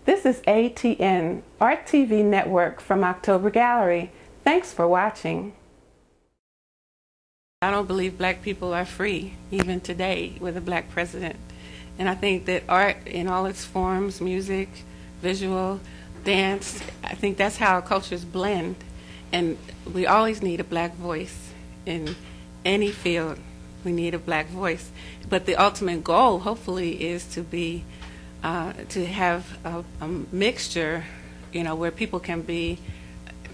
This is ATN, Art TV Network from October Gallery. Thanks for watching. I don't believe black people are free, even today, with a black president. And I think that art in all its forms, music, visual, dance, I think that's how cultures blend. And we always need a black voice in any field. We need a black voice. But the ultimate goal, hopefully, is to be to have a mixture, you know, where people can be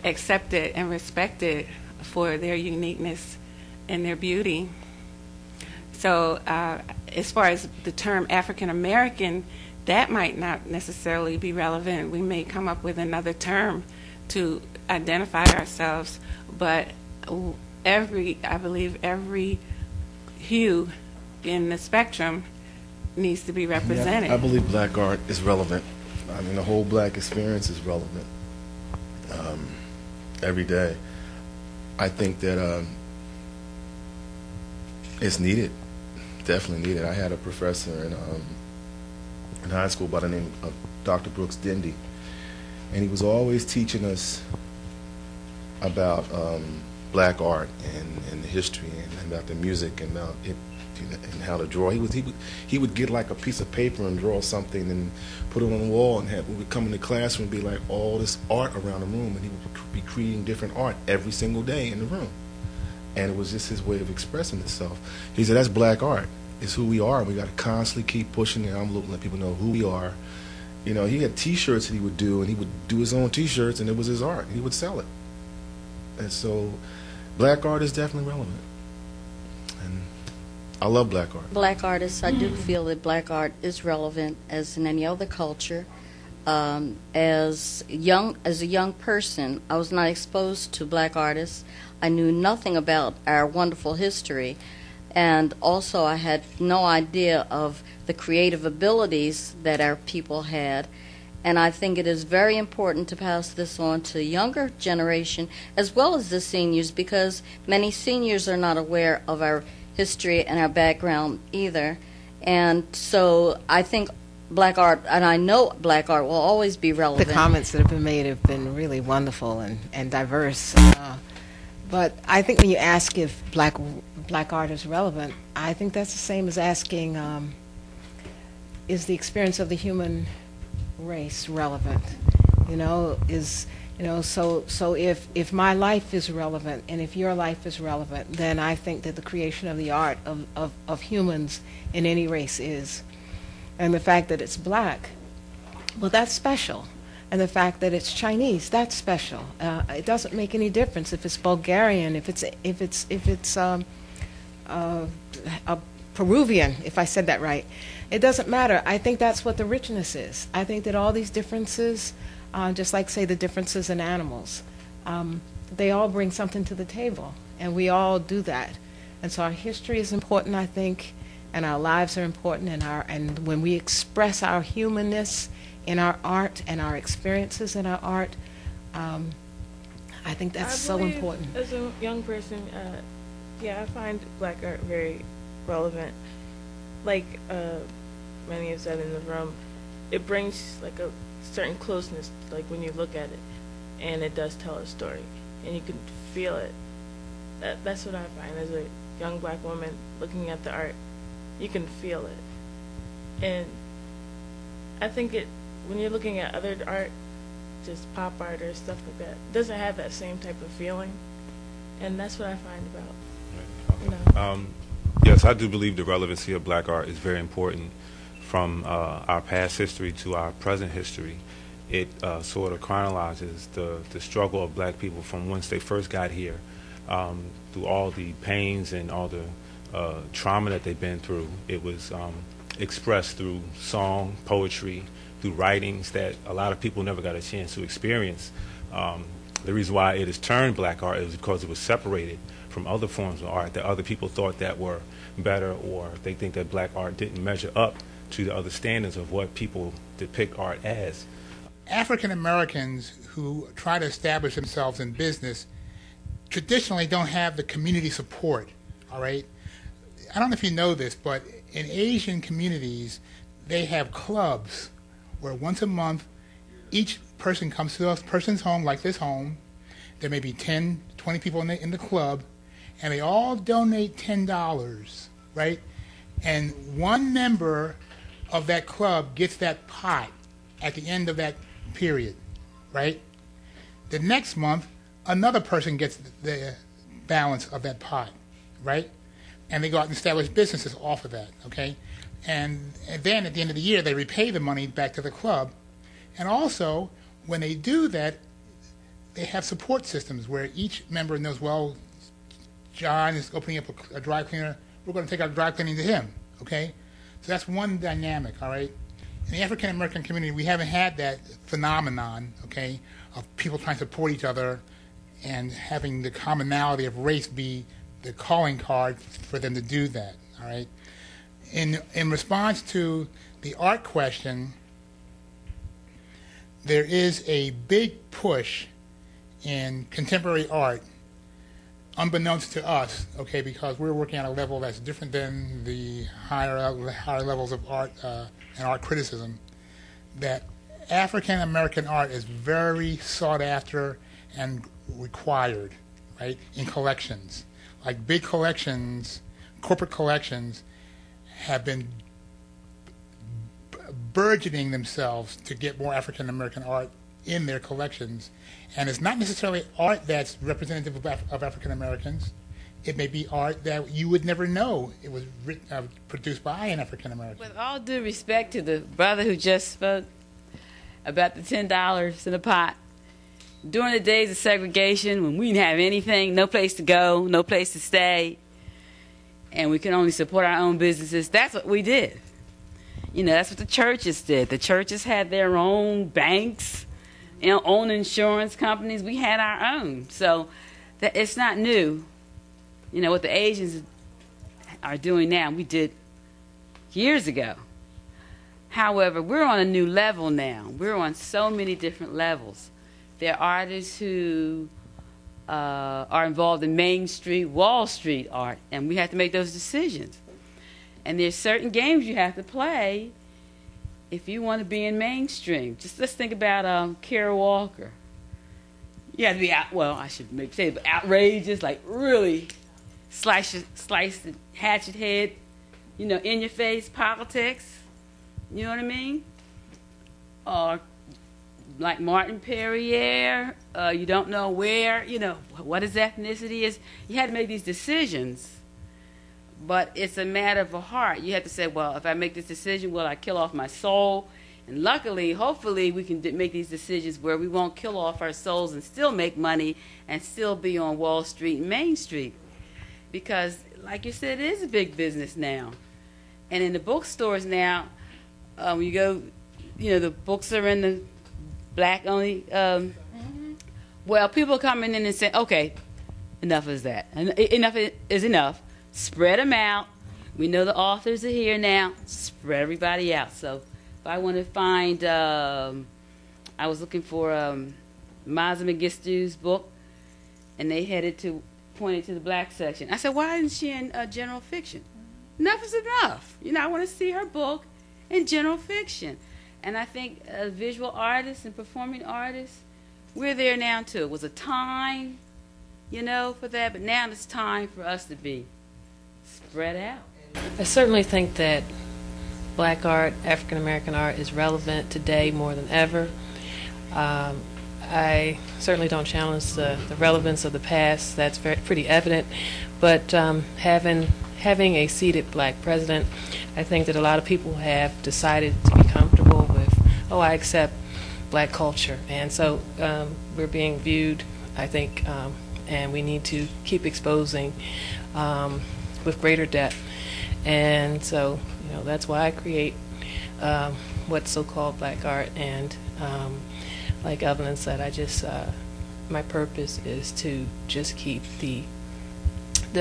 accepted and respected for their uniqueness and their beauty. So as far as the term African American, that might not necessarily be relevant. We may come up with another term to identify ourselves, but I believe every hue in the spectrum needs to be represented. Yeah, I believe black art is relevant. I mean, the whole black experience is relevant every day. I think that it's needed, definitely needed. I had a professor in high school by the name of Dr. Brooks Dendy, and he was always teaching us about black art and the history and about the music and about it, and how to draw. He would get like a piece of paper and draw something and put it on the wall, and we would come in the classroom and be like all this art around the room, and he would be creating different art every single day in the room. And it was just his way of expressing himself. He said, that's black art. It's who we are. We got to constantly keep pushing the envelope and let people know who we are. You know, he had T-shirts that he would do, and he would do his own T-shirts, and it was his art. He would sell it. And so black art is definitely relevant. And I love black art. Black artists, I do feel that black art is relevant as in any other culture. As a young person, I was not exposed to black artists. I knew nothing about our wonderful history, and also I had no idea of the creative abilities that our people had. And I think it is very important to pass this on to the younger generation as well as the seniors, because many seniors are not aware of our history and our background either. And so I think black art, and I know black art, will always be relevant. The comments that have been made have been really wonderful and diverse. But I think when you ask if black art is relevant, I think that's the same as asking, is the experience of the human race relevant? You know, so if my life is relevant and if your life is relevant, then I think that the creation of the art of humans in any race is. And the fact that it's black, well, that's special. And the fact that it's Chinese, that's special. It doesn't make any difference if it's Bulgarian, if it's a Peruvian, if I said that right. It doesn't matter. I think that's what the richness is. I think that all these differences, just like, say, the differences in animals, they all bring something to the table, and we all do that. And so our history is important, I think, and our lives are important, and when we express our humanness in our art and our experiences in our art, I think that's so important. As a young person, yeah, I find black art very relevant. Like many have said in the room, it brings like a certain closeness, like when you look at it, and it does tell a story, and you can feel it. That's what I find as a young black woman looking at the art. You can feel it, and I think when you're looking at other art, just pop art or stuff like that, it doesn't have that same type of feeling, and that's what I find about. Yes, I do believe the relevancy of black art is very important from our past history to our present history. It sort of chronologizes the struggle of black people from once they first got here, through all the pains and all the trauma that they've been through. It was expressed through song, poetry, through writings that a lot of people never got a chance to experience. The reason why it is termed black art is because it was separated from other forms of art that other people thought that were better, or they think that black art didn't measure up to the other standards of what people depict art as. African Americans who try to establish themselves in business traditionally don't have the community support, all right? I don't know if you know this, but in Asian communities, they have clubs where once a month each person comes to a person's home, like this home. There may be 10, 20 people in the club, and they all donate $10, right? And one member of that club gets that pot at the end of that period, right? The next month, another person gets the balance of that pot, right? And they go out and establish businesses off of that, okay? And then at the end of the year, they repay the money back to the club. And also, when they do that, they have support systems where each member knows, well, John is opening up a dry cleaner. We're going to take our dry cleaning to him, okay? So that's one dynamic, all right? In the African American community, we haven't had that phenomenon, okay, of people trying to support each other and having the commonality of race be the calling card for them to do that, all right? In response to the art question, there is a big push in contemporary art, unbeknownst to us, okay, because we're working at a level that's different than the higher levels of art and art criticism, that African American art is very sought after and required, right, in collections. Like big collections, corporate collections, have been burgeoning themselves to get more African American art in their collections. And it's not necessarily art that's representative of African Americans. It may be art that you would never know it was produced by an African American. With all due respect to the brother who just spoke about the $10 in a pot, during the days of segregation, when we didn't have anything, no place to go, no place to stay, and we could only support our own businesses, that's what we did. You know, that's what the churches did. The churches had their own banks, own insurance companies. We had our own. So it's not new. You know, what the Asians are doing now, we did years ago. However, we're on a new level now. We're on so many different levels. There are artists who are involved in Main Street, Wall Street art, and we have to make those decisions. And there's certain games you have to play if you want to be in mainstream. Just let's think about Kara Walker. You have to be I should maybe say it, but outrageous, like really slice the hatchet head, you know, in your face politics. You know what I mean? Or like Martin Perrier, you don't know where, you know, what his ethnicity is. You had to make these decisions. But it's a matter of a heart. You have to say, well, if I make this decision, will I kill off my soul? And luckily, hopefully, we can make these decisions where we won't kill off our souls and still make money and still be on Wall Street and Main Street. Because, like you said, it is a big business now. And in the bookstores now, when you go, you know, the books are in the black only. Well, people are coming in and saying, okay, enough is that. Enough is enough. Spread them out. We know the authors are here now. Spread everybody out. So if I want to find, I was looking for Maza Mengistu's book, and they pointed to the black section. I said, why isn't she in general fiction? Enough is enough. You know, I want to see her book in general fiction. And I think visual artists and performing artists, we're there now too. It was a time, you know, for that, but now it's time for us to be spread out. I certainly think that black art, African American art, is relevant today more than ever. I certainly don't challenge the relevance of the past. That's pretty evident. But having a seated black president, I think that a lot of people have decided to be comfortable with, oh, I accept black culture. And so we're being viewed, I think, and we need to keep exposing with greater depth. And so, you know, that's why I create what's so-called black art. And like Evelyn said, my purpose is to just keep the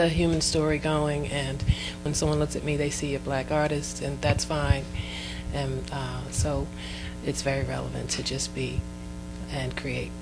human story going. And when someone looks at me, they see a black artist, and that's fine. And so it's very relevant to just be and create